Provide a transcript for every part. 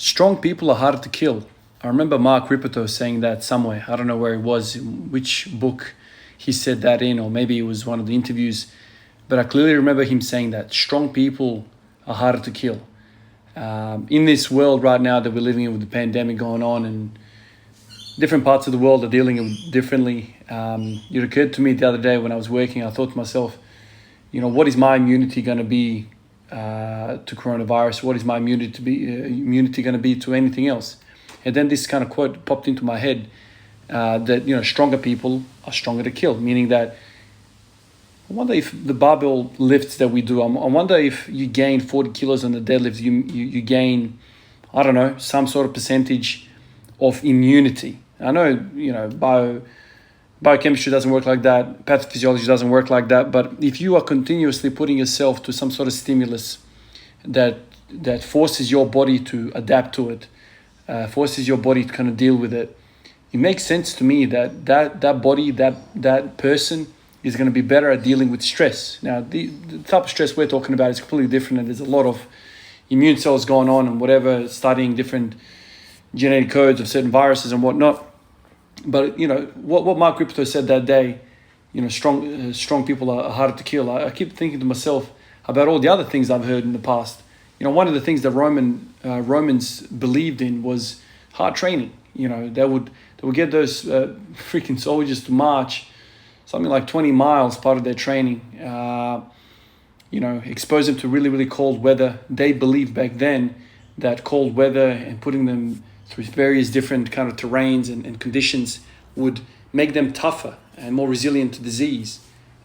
Strong people are harder to kill. I remember Mark Ripperto saying that somewhere. I don't know where it was, in which book he said that in, or maybe it was one of the interviews. But I clearly remember him saying that strong people are harder to kill. In this world right now that we're living in with the pandemic going on, and different parts of the world are dealing with it differently. It occurred to me the other day when I was working, I thought to myself, what is my immunity going to be to coronavirus? What is my immunity going to be to anything else? And then this kind of quote popped into my head that stronger people are stronger to kill, meaning that I wonder if the barbell lifts that we do, I wonder if you gain 40 kilos on the deadlifts, you gain, I don't know, some sort of percentage of immunity. I know, biochemistry doesn't work like that, pathophysiology doesn't work like that, but if you are continuously putting yourself to some sort of stimulus that forces your body to adapt to it, forces your body to kind of deal with it, it makes sense to me that body, that person is going to be better at dealing with stress. Now, the type of stress we're talking about is completely different, and there's a lot of immune cells going on and whatever, studying different genetic codes of certain viruses and whatnot. But what Mark Ripperto said that day, strong people are harder to kill. I keep thinking to myself about all the other things I've heard in the past. One of the things that Romans believed in was hard training. They would get those freaking soldiers to march something like 20 miles, part of their training. Expose them to really, really cold weather. They believed back then that cold weather and putting them through various different kind of terrains and conditions would make them tougher and more resilient to disease.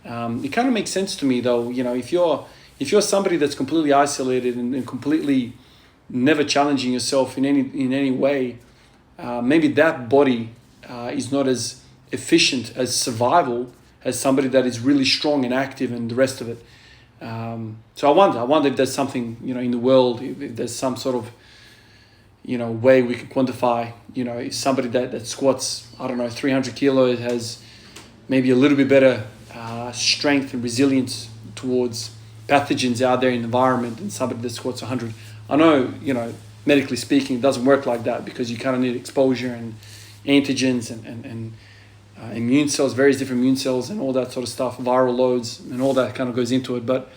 It kind of makes sense to me, though. If you're somebody that's completely isolated and completely never challenging yourself in any way, maybe that body is not as efficient as survival as somebody that is really strong and active and the rest of it. So I wonder if there's something in the world, if there's some sort of way we can quantify, if somebody that squats, 300 kilos has maybe a little bit better strength and resilience towards pathogens out there in the environment than somebody that squats 100. I know, medically speaking, it doesn't work like that because you kind of need exposure and antigens and immune cells, various different immune cells and all that sort of stuff, viral loads and all that kind of goes into it. But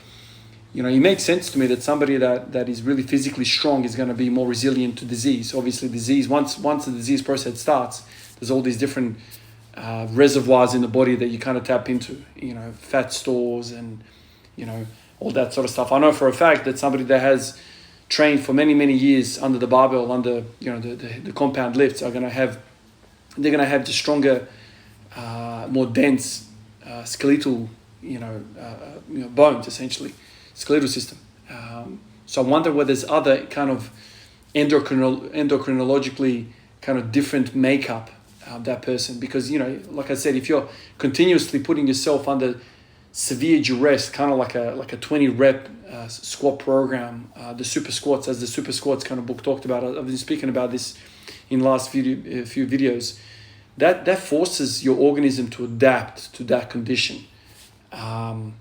it makes sense to me that somebody that is really physically strong is going to be more resilient to disease. Obviously, disease, once the disease process starts, there's all these different reservoirs in the body that you kind of tap into, fat stores and, all that sort of stuff. I know for a fact that somebody that has trained for many, many years under the barbell, under, the compound lifts they're going to have the stronger, more dense skeletal, bones, essentially. Skeletal system. So I wonder whether there's other kind of endocrinologically kind of different makeup of that person. Because, like I said, if you're continuously putting yourself under severe duress, kind of like a 20 rep squat program, the super squats, as the super squats kind of book talked about. I've been speaking about this in the last few videos. That forces your organism to adapt to that condition. I'm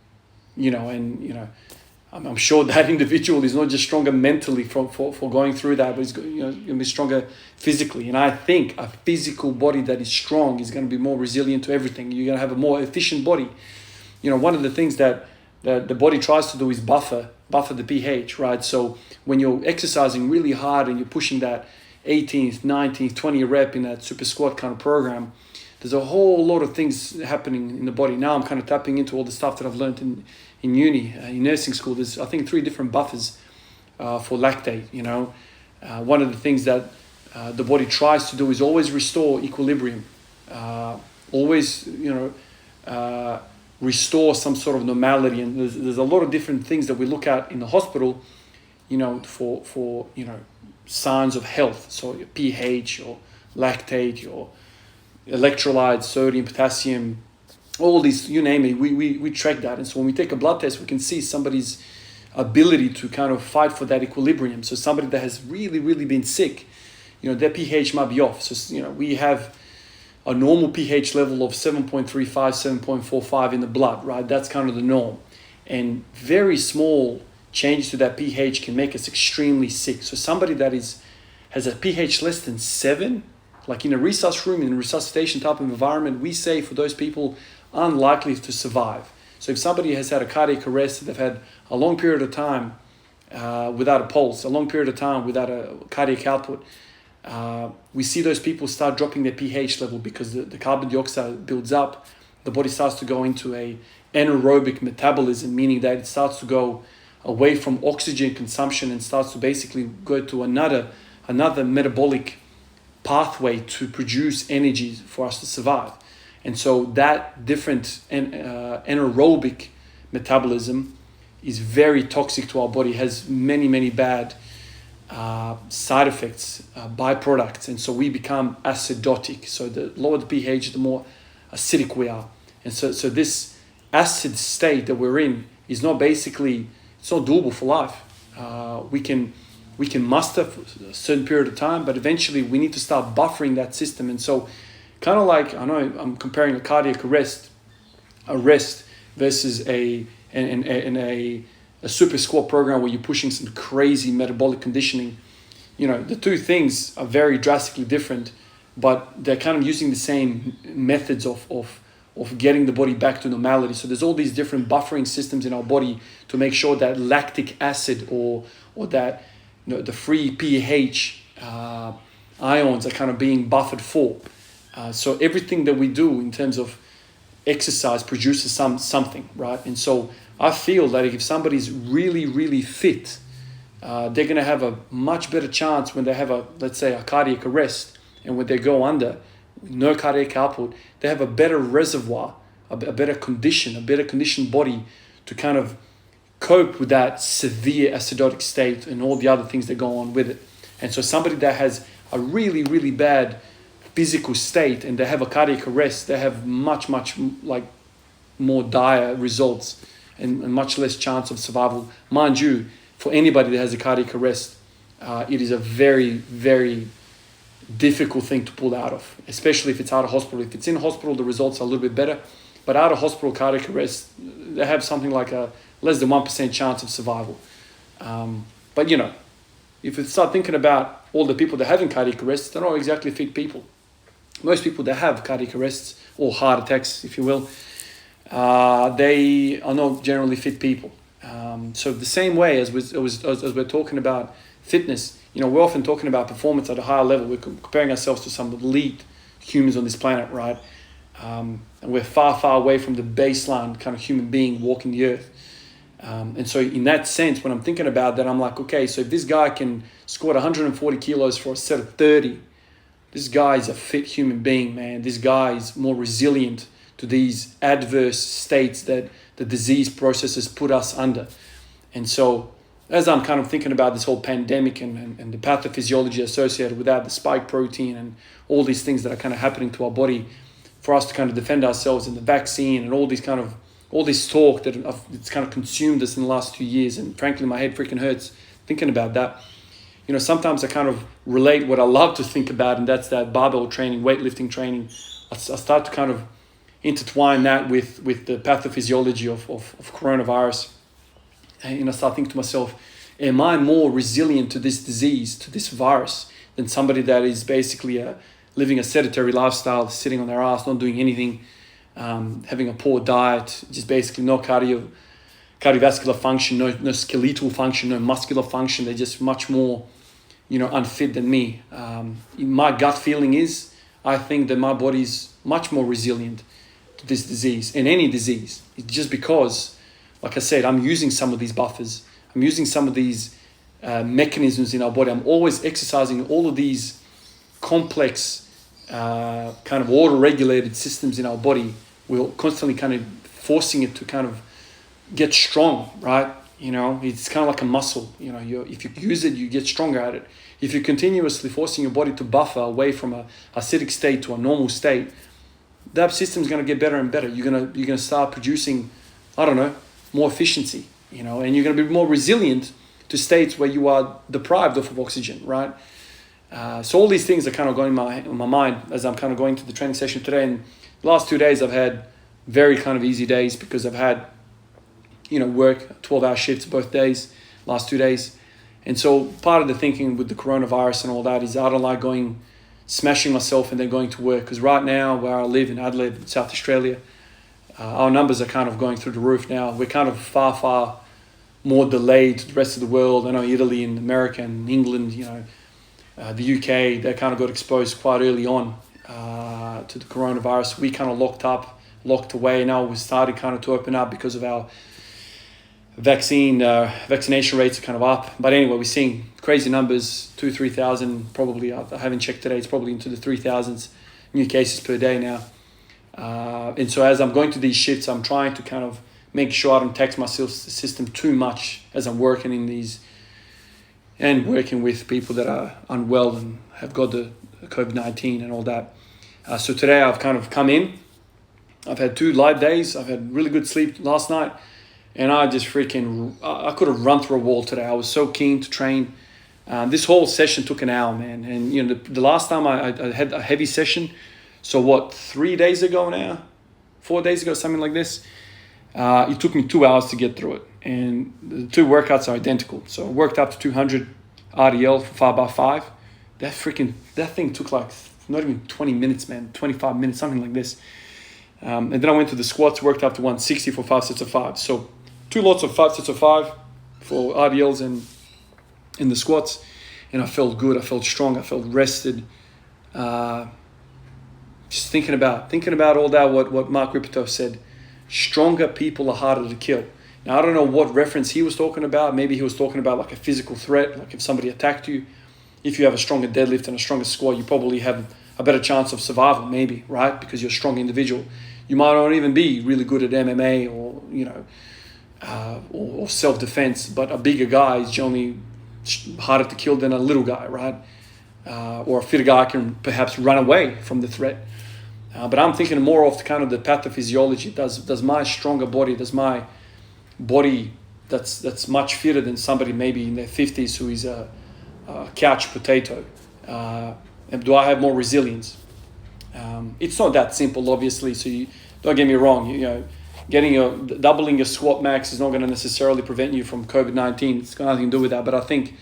sure that individual is not just stronger mentally for going through that, but he's going to be stronger physically. And I think a physical body that is strong is going to be more resilient to everything. You're going to have a more efficient body. One of the things that the body tries to do is buffer the pH, right? So when you're exercising really hard and you're pushing that 18th, 19th, 20th rep in that super squat kind of program, there's a whole lot of things happening in the body. Now I'm kind of tapping into all the stuff that I've learned in uni, in nursing school. There's, I think, 3 different buffers for lactate. One of the things that the body tries to do is always restore equilibrium, always, restore some sort of normality. And there's a lot of different things that we look at in the hospital, for signs of health. So your pH, your lactate, your electrolytes, sodium, potassium, all these, you name it, we track that. And so when we take a blood test, we can see somebody's ability to kind of fight for that equilibrium. So somebody that has really, really been sick, their pH might be off. So, we have a normal pH level of 7.35, 7.45 in the blood, right? That's kind of the norm. And very small change to that pH can make us extremely sick. So somebody that has has a pH less than 7, like in a resus room, in a resuscitation type of environment, we say for those people unlikely to survive. So if somebody has had a cardiac arrest, they've had a long period of time without a pulse, a long period of time without a cardiac output, we see those people start dropping their pH level because the carbon dioxide builds up. The body starts to go into a anaerobic metabolism, meaning that it starts to go away from oxygen consumption and starts to basically go to another metabolic pathway to produce energy for us to survive. And so that different anaerobic metabolism is very toxic to our body, has many bad side effects, byproducts, and so we become acidotic. So the lower the pH, the more acidic we are. And so this acid state that we're in is not basically, it's not doable for life. We can muster for a certain period of time, but eventually we need to start buffering that system. And so kind of like, I know I'm comparing a cardiac arrest versus a super squat program where you're pushing some crazy metabolic conditioning. You know, the two things are very drastically different, but they're kind of using the same methods of getting the body back to normality. So there's all these different buffering systems in our body to make sure that lactic acid or that, you know, the free pH ions are kind of being buffered for. So everything that we do in terms of exercise produces something, right? And so I feel that if somebody's really fit, they're going to have a much better chance when they have let's say a cardiac arrest, and when they go under no cardiac output, they have a better reservoir, a better conditioned body to kind of cope with that severe acidotic state and all the other things that go on with it. And so somebody that has a really bad physical state and they have a cardiac arrest, they have much like more dire results and much less chance of survival. Mind you, for anybody that has a cardiac arrest, it is a very difficult thing to pull out of, especially if it's out of hospital. If it's in hospital, the results are a little bit better, but out of hospital cardiac arrest, they have something like a less than 1% chance of survival. But you know, if you start thinking about all the people that are having cardiac arrests, they're not exactly fit people. Most people that have cardiac arrests or heart attacks, if you will, they are not generally fit people. So the same way as we're talking about fitness, you know, we're often talking about performance at a higher level. We're comparing ourselves to some elite humans on this planet, right? And we're far away from the baseline kind of human being walking the earth. And so in that sense, when I'm thinking about that, I'm like, okay, so if this guy can squat 140 kilos for a set of 30, this guy is a fit human being, man. This guy is more resilient to these adverse states that the disease processes put us under. And so as I'm kind of thinking about this whole pandemic and the pathophysiology associated with that, the spike protein and all these things that are kind of happening to our body for us to kind of defend ourselves, and the vaccine and all this talk that it's kind of consumed us in the last 2 years. And frankly, my head freaking hurts thinking about that. You know, sometimes I kind of relate what I love to think about, and that's that barbell training, weightlifting training. I start to kind of intertwine that with the pathophysiology of coronavirus. And I start thinking to myself, am I more resilient to this disease, to this virus, than somebody that is basically living a sedentary lifestyle, sitting on their ass, not doing anything, having a poor diet, just basically no cardiovascular function, no skeletal function, no muscular function. They're just much more, you know, unfit than me. My gut feeling is, I think that my body's much more resilient to this disease and any disease. It's just because, like I said, I'm using some of these buffers. I'm using some of these mechanisms in our body. I'm always exercising all of these complex kind of auto-regulated systems in our body. We're constantly kind of forcing it to kind of get strong, right? You know, it's kind of like a muscle. You know, if you use it, you get stronger at it. If you're continuously forcing your body to buffer away from a acidic state to a normal state, that system's going to get better and better. You're gonna start producing, I don't know, more efficiency, you know, and you're going to be more resilient to states where you are deprived of oxygen, right? So all these things are kind of going in my mind as I'm kind of going to the training session today. And the last 2 days I've had very kind of easy days because I've had, you know, work 12-hour shifts both days, last 2 days. And so part of the thinking with the coronavirus and all that is I don't like smashing myself and then going to work. Because right now, where I live in Adelaide, South Australia, our numbers are kind of going through the roof now. We're kind of far, far more delayed to the rest of the world. I know Italy and America and England, the UK, they kind of got exposed quite early on to the coronavirus. We kind of locked away. Now we started kind of to open up because of our vaccination rates are kind of up. But anyway, we're seeing crazy numbers, 2,000-3,000 probably. I haven't checked today. It's probably into the 3,000s new cases per day now. And so as I'm going to these shifts, I'm trying to kind of make sure I don't tax my system too much as I'm working in these and working with people that are unwell and have got the COVID-19 and all that. So today I've kind of come in. I've had 2 light days. I've had really good sleep last night. And I just I could have run through a wall today. I was so keen to train. This whole session took an hour, man. And, the last time I had a heavy session, so 3 days ago now? 4 days ago, something like this. It took me 2 hours to get through it. And the 2 workouts are identical. So I worked up to 200 RDL for 5x5. That thing took like not even 20 minutes, man. 25 minutes, something like this. And then I went to the squats, worked up to 160 for 5 sets of 5. So 2 lots of 5 sets of 5 for RDLs and in the squats. And I felt good. I felt strong. I felt rested. Just thinking about all that, what Mark Ripito said. Stronger people are harder to kill. Now, I don't know what reference he was talking about. Maybe he was talking about like a physical threat, like if somebody attacked you. If you have a stronger deadlift and a stronger squat, you probably have a better chance of survival, maybe, right? Because you're a strong individual. You might not even be really good at MMA or, or self-defense, but a bigger guy is generally harder to kill than a little guy, right? Or a fitter guy can perhaps run away from the threat. But I'm thinking more of kind of the pathophysiology. Does my stronger body, does my body that's much fitter than somebody maybe in their 50s who is a couch potato, and do I have more resilience? It's not that simple, obviously. So don't get me wrong. Doubling your squat max is not going to necessarily prevent you from COVID-19. It's got nothing to do with that. But I think,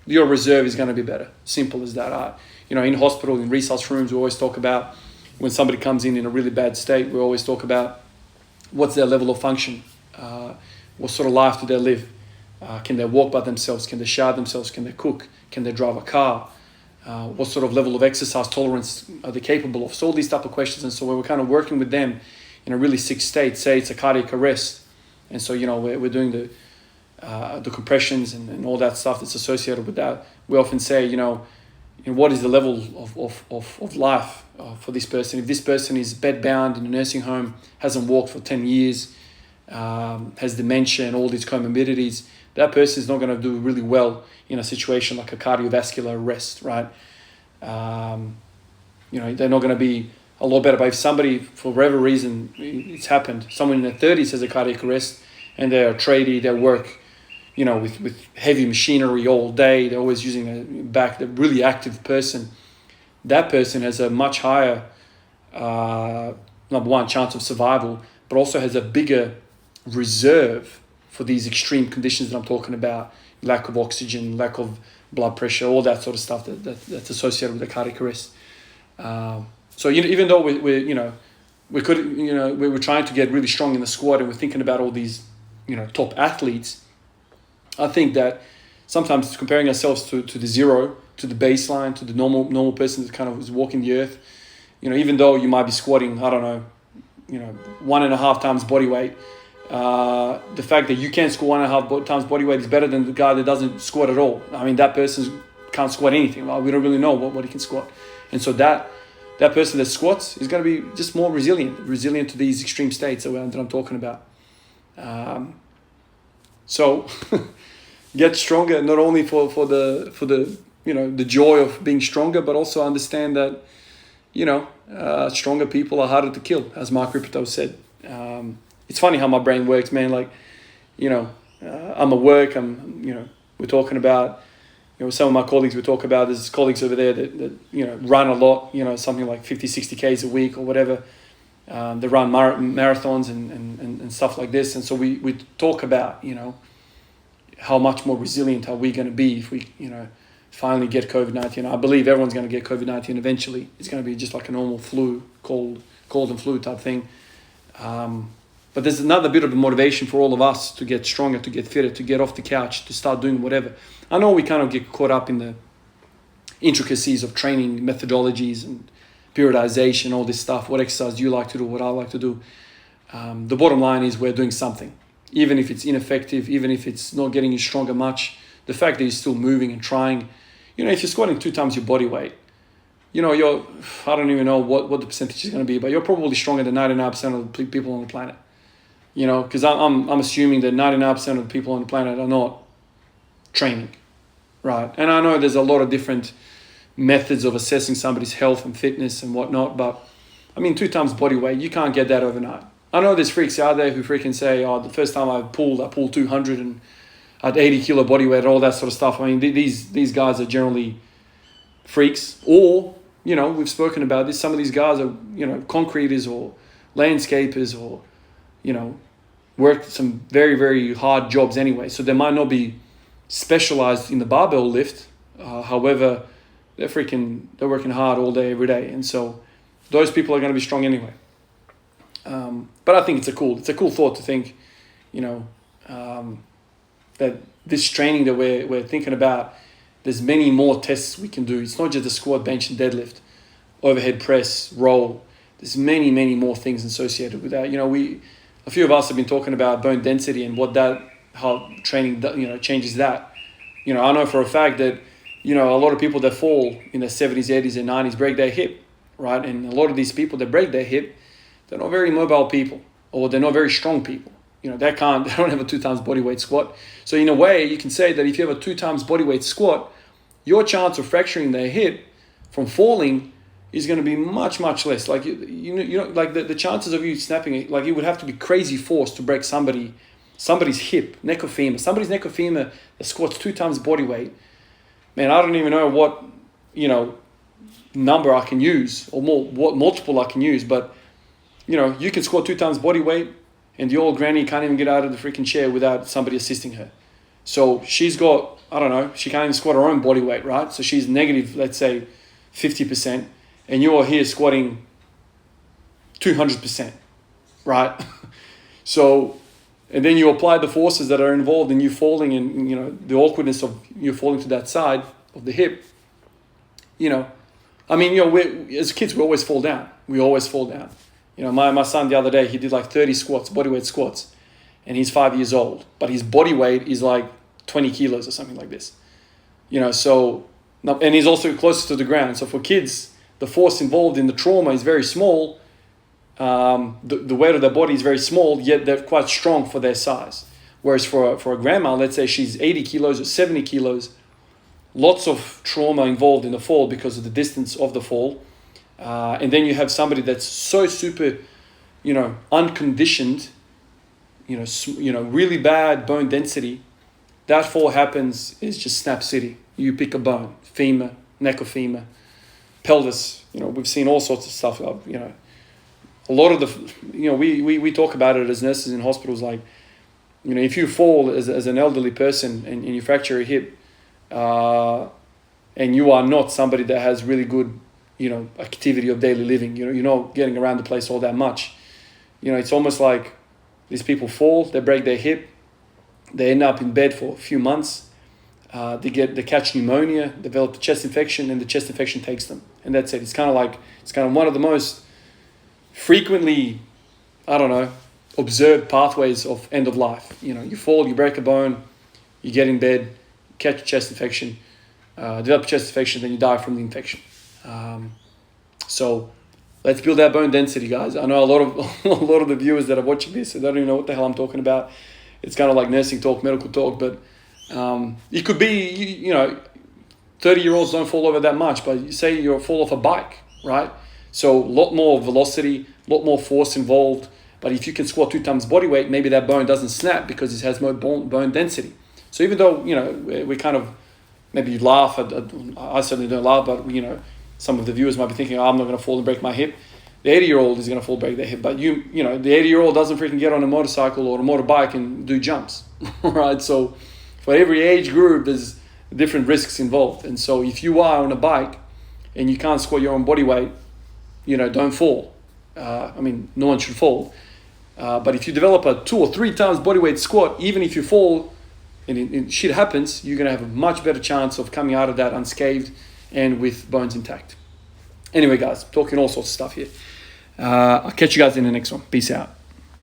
your reserve is going to be better. Simple as that. In hospital, in resusc rooms, we always talk about when somebody comes in a really bad state. We always talk about what's their level of function, what sort of life do they live. Can they walk by themselves? Can they shower themselves? Can they cook? Can they drive a car? What sort of level of exercise tolerance are they capable of? So all these type of questions. And so we're kind of working with them in a really sick state. Say it's a cardiac arrest. And so, we're doing the compressions and all that stuff that's associated with that. We often say, what is the level of life for this person? If this person is bedbound in a nursing home, hasn't walked for 10 years, has dementia and all these comorbidities, that person is not going to do really well in a situation like a cardiovascular arrest, right? They're not going to be a lot better. But if somebody, for whatever reason, it's happened, someone in their 30s has a cardiac arrest and they're a tradie, they work, with heavy machinery all day, they're always using a back, they're a really active person, that person has a much higher, number one, chance of survival, but also has a bigger reserve for these extreme conditions that I'm talking about, lack of oxygen, lack of blood pressure, all that sort of stuff that's associated with a cardiac arrest. So even though we were trying to get really strong in the squat and we're thinking about all these, top athletes, I think that sometimes comparing ourselves to the zero, to the baseline, to the normal person that kind of is walking the earth, even though you might be squatting, 1.5 times body weight, the fact that you can squat 1.5 times body weight is better than the guy that doesn't squat at all. I mean, that person can't squat anything. Right? We don't really know what he can squat. And so that person that squats is going to be just more resilient to these extreme states that I'm talking about. So get stronger, not only for the the joy of being stronger, but also understand that stronger people are harder to kill, as Mark Ripito said. It's funny how my brain works, man. Like, I'm at work. We're talking about, some of my colleagues we talk about. There's colleagues over there that run a lot. Something like 50, 60 Ks a week or whatever. They run marathons and stuff like this. And so we talk about how much more resilient are we going to be if we, finally get COVID-19. I believe everyone's going to get COVID-19 eventually. It's going to be just like a normal flu, cold and flu type thing. But there's another bit of motivation for all of us to get stronger, to get fitter, to get off the couch, to start doing whatever. I know we kind of get caught up in the intricacies of training methodologies and periodization, all this stuff. What exercise do you like to do? What I like to do? The bottom line is we're doing something. Even if it's ineffective, even if it's not getting you stronger much, the fact that you're still moving and trying, if you're squatting 2 times your body weight, you're, I don't even know what the percentage is going to be, but you're probably stronger than 99% of the people on the planet. Because I'm assuming that 99% of the people on the planet are not training, right? And I know there's a lot of different methods of assessing somebody's health and fitness and whatnot, but 2 times body weight, you can't get that overnight. I know there's freaks out there who freaking say, the first time I pulled 200 and at 80 kilo body weight and all that sort of stuff. These guys are generally freaks, or, we've spoken about this. Some of these guys are, concreters or landscapers or, work some very, very hard jobs anyway. So they might not be specialized in the barbell lift. However, they're working hard all day, every day. And so those people are going to be strong anyway. But I think it's a cool thought to think, that this training that we're thinking about, there's many more tests we can do. It's not just the squat, bench, and deadlift, overhead press, row. There's many, many more things associated with that. A few of us have been talking about bone density and how training, changes that. I know for a fact that, a lot of people that fall in their 70s, 80s, and 90s break their hip, right? And a lot of these people that break their hip, they're not very mobile people, or they're not very strong people. They don't have a 2 times body weight squat. So in a way, you can say that if you have a 2 times body weight squat, your chance of fracturing their hip from falling is going to be much, much less. Like, the chances of you snapping it, like, it would have to be crazy force to break somebody's hip, neck or femur. Somebody's neck or femur that squats 2 times body weight. Man, I don't even know what, number I can use or what multiple I can use. But, you can squat 2 times body weight, and the old granny can't even get out of the freaking chair without somebody assisting her. So she's got, she can't even squat her own body weight, right? So she's negative, let's say, 50%, and you are here squatting 200%, right? So, and then you apply the forces that are involved in you falling and, the awkwardness of you falling to that side of the hip, as kids, we always fall down. We always fall down. My son the other day, he did like 30 squats, bodyweight squats, and he's 5 years old, but his body weight is like 20 kilos or something like this. So, and he's also closer to the ground. So for kids, the force involved in the trauma is very small. The weight of their body is very small, yet they're quite strong for their size. Whereas for a grandma, let's say she's 80 kilos or 70 kilos, lots of trauma involved in the fall because of the distance of the fall. And then you have somebody that's so super, unconditioned, really bad bone density. That fall happens is just snap city. You pick a bone, femur, neck or femur, pelvis. We've seen all sorts of stuff. A lot of the, we talk about it as nurses in hospitals. Like, if you fall as an elderly person and you fracture a hip, and you are not somebody that has really good, activity of daily living, you're not getting around the place all that much. It's almost like these people fall, they break their hip, they end up in bed for a few months, they catch pneumonia, develop a chest infection, and the chest infection takes them. And that's it. It's kind of one of the most frequently, observed pathways of end of life. You fall, you break a bone, you get in bed, catch a chest infection, develop a chest infection, then you die from the infection. So let's build that bone density, guys. I know a lot of the viewers that are watching this, they don't even know what the hell I'm talking about. It's kind of like nursing talk, medical talk, but it could be, 30-year-olds don't fall over that much, but you say you fall off a bike, right? So a lot more velocity, a lot more force involved. But if you can squat 2 times body weight, maybe that bone doesn't snap because it has more bone density. So even though, we kind of, maybe you laugh, I certainly don't laugh, but, some of the viewers might be thinking, I'm not going to fall and break my hip. The 80-year-old is going to fall and break their hip. But the 80-year-old doesn't freaking get on a motorcycle or a motorbike and do jumps, right? So for every age group, there's different risks involved. And so if you are on a bike and you can't squat your own body weight, don't fall. No one should fall. But if you develop a 2 or 3 times body weight squat, even if you fall and shit happens, you're going to have a much better chance of coming out of that unscathed and with bones intact. Anyway, guys, talking all sorts of stuff here. I'll catch you guys in the next one. Peace out.